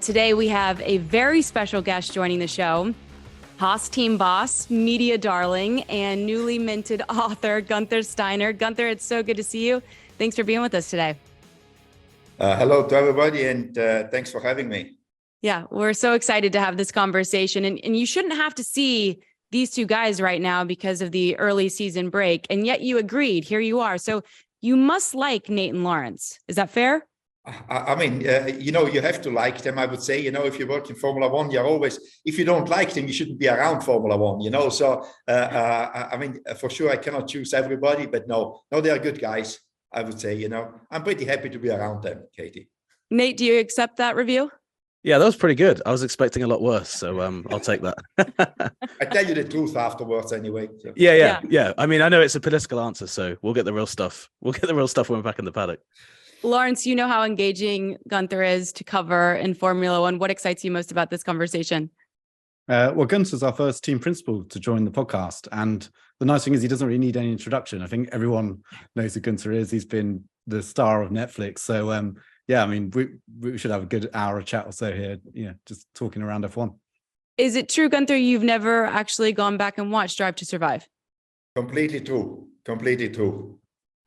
Today we have a very special guest joining the show, Haas team boss, media darling, and newly minted author, Guenther Steiner. Guenther, it's so good to see you. Thanks for being with us today. Hello to everybody, and thanks for having me. Yeah, we're so excited to have this conversation. And you shouldn't have to see these two guys right now because of the early season break. And yet you agreed. Here you are. So you must like Nate and Lawrence. Is that fair? I mean, you have to like them, I would say. If you work in Formula One, you're always, if you don't like them, you shouldn't be around Formula One, So, I mean, for sure, I cannot choose everybody, but no, they are good guys, I would say. I'm pretty happy to be around them, Katie. Nate, do you accept that review? Yeah, that was pretty good. I was expecting a lot worse, so I'll take that. I tell you the truth afterwards anyway. So. Yeah. I mean, I know it's a political answer, so we'll get the real stuff. We'll get the real stuff when we're back in the paddock. Lawrence, you know how engaging Guenther is to cover in Formula One. What excites you most about this conversation? Well, Guenther's our first team principal to join the podcast. And the nice thing is he doesn't really need any introduction. I think everyone knows who Guenther is. He's been the star of Netflix. So, I mean, we should have a good hour of chat or so here, just talking around F1. Is it true, Guenther, you've never actually gone back and watched Drive to Survive? Completely true.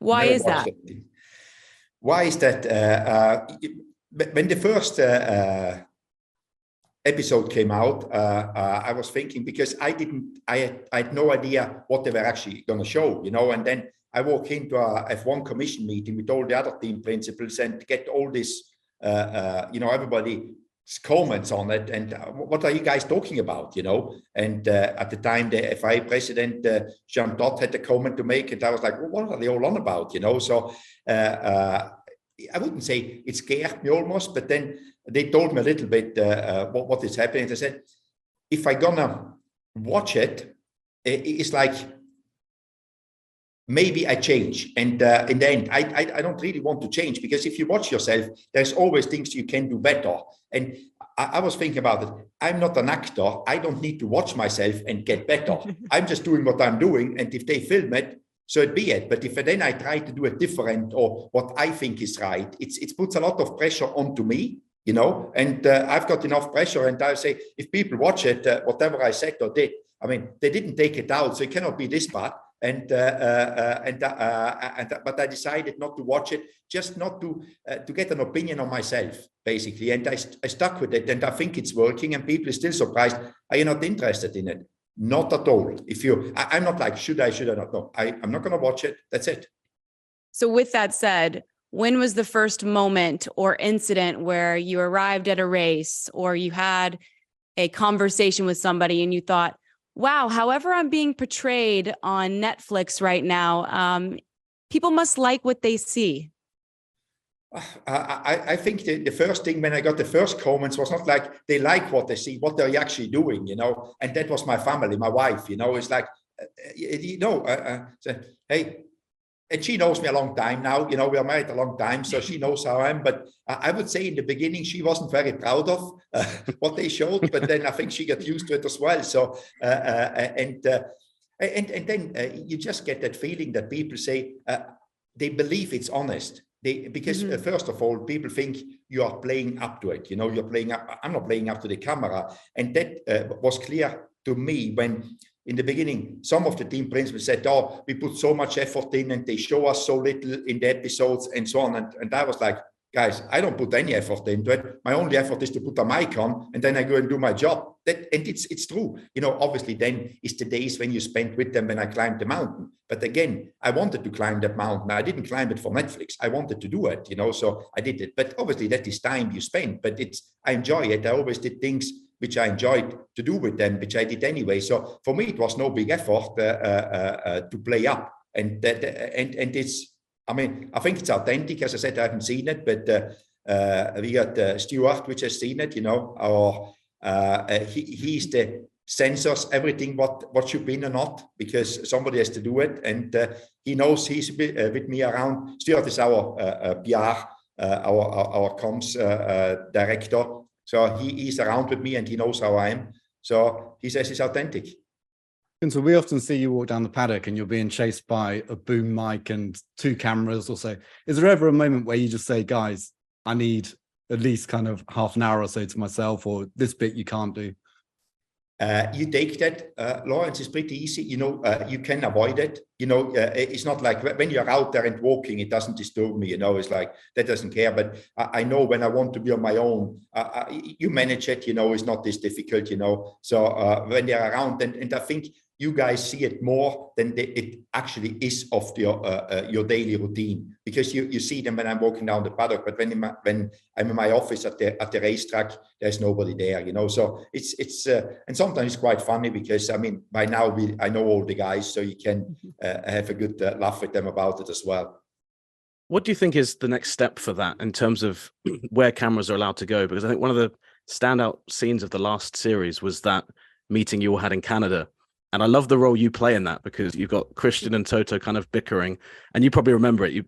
Why is that? Why is that? When the first episode came out, I was thinking, because I had no idea what they were actually going to show, and then I walk into a F1 commission meeting with all the other team principals and get all this, everybody's comments on it. And what are you guys talking about, And at the time, the FIA president, Jean Todt, had a comment to make, and I was like, well, what are they all on about, So I wouldn't say it scared me almost, but then they told me a little bit what is happening. They said, if I'm gonna watch it, it's like, maybe I change. And in the end, I don't really want to change, because if you watch yourself, there's always things you can do better. And I was thinking about it. I'm not an actor. I don't need to watch myself and get better. I'm just doing what I'm doing. And if they film it, so it be it. But if then I try to do it different, or what I think is right, it puts a lot of pressure onto me, and I've got enough pressure. And I say, if people watch it, whatever I said or did, I mean, they didn't take it out, so it cannot be this bad. But I decided not to watch it, just not to get an opinion on myself, basically. And I stuck with it, and I think it's working. And people are still surprised. Are you not interested in it? Not at all. I'm not like, should I not? No, I'm not going to watch it. That's it. So with that said, when was the first moment or incident where you arrived at a race, or you had a conversation with somebody and you thought, wow, however I'm being portrayed on Netflix right now, people must like what they see? I think the first thing when I got the first comments was not like they like what they see, what they're actually doing, and that was my family, my wife, it's like, hey, and she knows me a long time now, we are married a long time, so she knows how I am. But I would say in the beginning, she wasn't very proud of what they showed, but then I think she got used to it as well. So, and then you just get that feeling that people say they believe it's honest. Because first of all, people think you are playing up to it. You're playing up. I'm not playing up to the camera. And that was clear to me when, in the beginning, some of the team principals said, oh, we put so much effort in and they show us so little in the episodes and so on. And I was like, guys, I don't put any effort into it. My only effort is to put a mic on, and then I go and do my job. And it's true. Obviously then is the days when you spent with them when I climbed the mountain. But again, I wanted to climb that mountain. I didn't climb it for Netflix. I wanted to do it, so I did it. But obviously that is time you spend, but I enjoy it. I always did things which I enjoyed to do with them, which I did anyway. So for me, it was no big effort to play up. And it's, I mean, I think it's authentic. As I said, I haven't seen it, but we got Stuart, which has seen it, he's the censors everything what should be in or not, because somebody has to do it. And he knows he's with me around. Stuart is our PR, our comms director. So he's around with me and he knows how I am. So he says it's authentic. And so we often see you walk down the paddock and you're being chased by a boom mic and two cameras or so. Is there ever a moment where you just say, guys, I need at least kind of half an hour or so to myself, or this bit you can't do? You take that, Lawrence, is pretty easy. You can avoid it. It's not like when you're out there and walking, it doesn't disturb me. It's like that doesn't care. But I know when I want to be on my own, you manage it. It's not this difficult. So when they're around, and I think you guys see it more than it actually is of your daily routine, because you see them when I'm walking down the paddock, but when I'm in my office at the racetrack, there's nobody there, So it's and sometimes it's quite funny because by now I know all the guys, so you can have a good laugh with them about it as well. What do you think is the next step for that in terms of where cameras are allowed to go? Because I think one of the standout scenes of the last series was that meeting you all had in Canada. And I love the role you play in that, because you've got Christian and Toto kind of bickering, and you probably remember it. You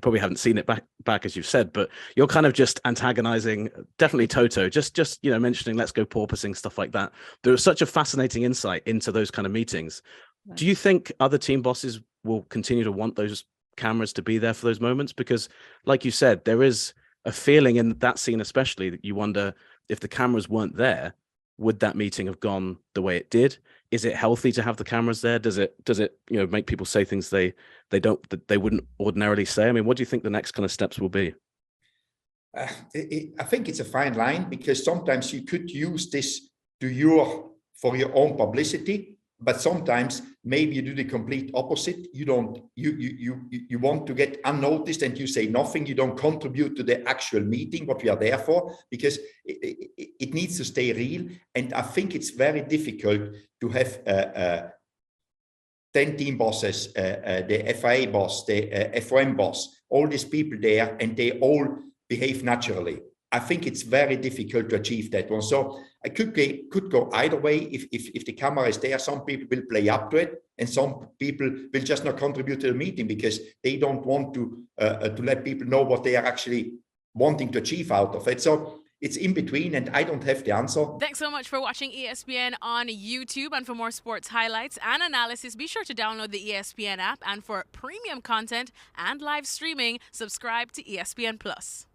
probably haven't seen it back as you've said, but you're kind of just antagonizing, definitely Toto, just mentioning let's go porpoising, stuff like that. There was such a fascinating insight into those kind of meetings. Right. Do you think other team bosses will continue to want those cameras to be there for those moments? Because like you said, there is a feeling in that scene, especially, that you wonder if the cameras weren't there, would that meeting have gone the way it did? Is it healthy to have the cameras there? Does it make people say things they wouldn't ordinarily say? What do you think the next kind of steps will be? I think it's a fine line, because sometimes you could use this for your own publicity, but sometimes maybe you do the complete opposite. You want to get unnoticed and you say nothing. You don't contribute to the actual meeting, what we are there for, because it needs to stay real. And I think it's very difficult to have 10 team bosses, the FIA boss, the F1 boss, all these people there, and they all behave naturally. I think it's very difficult to achieve that one. So I could go either way. If the camera is there, some people will play up to it, and some people will just not contribute to the meeting because they don't want to let people know what they are actually wanting to achieve out of it. So it's in between, and I don't have the answer. Thanks so much for watching ESPN on YouTube. And for more sports highlights and analysis, be sure to download the ESPN app. And for premium content and live streaming, subscribe to ESPN Plus.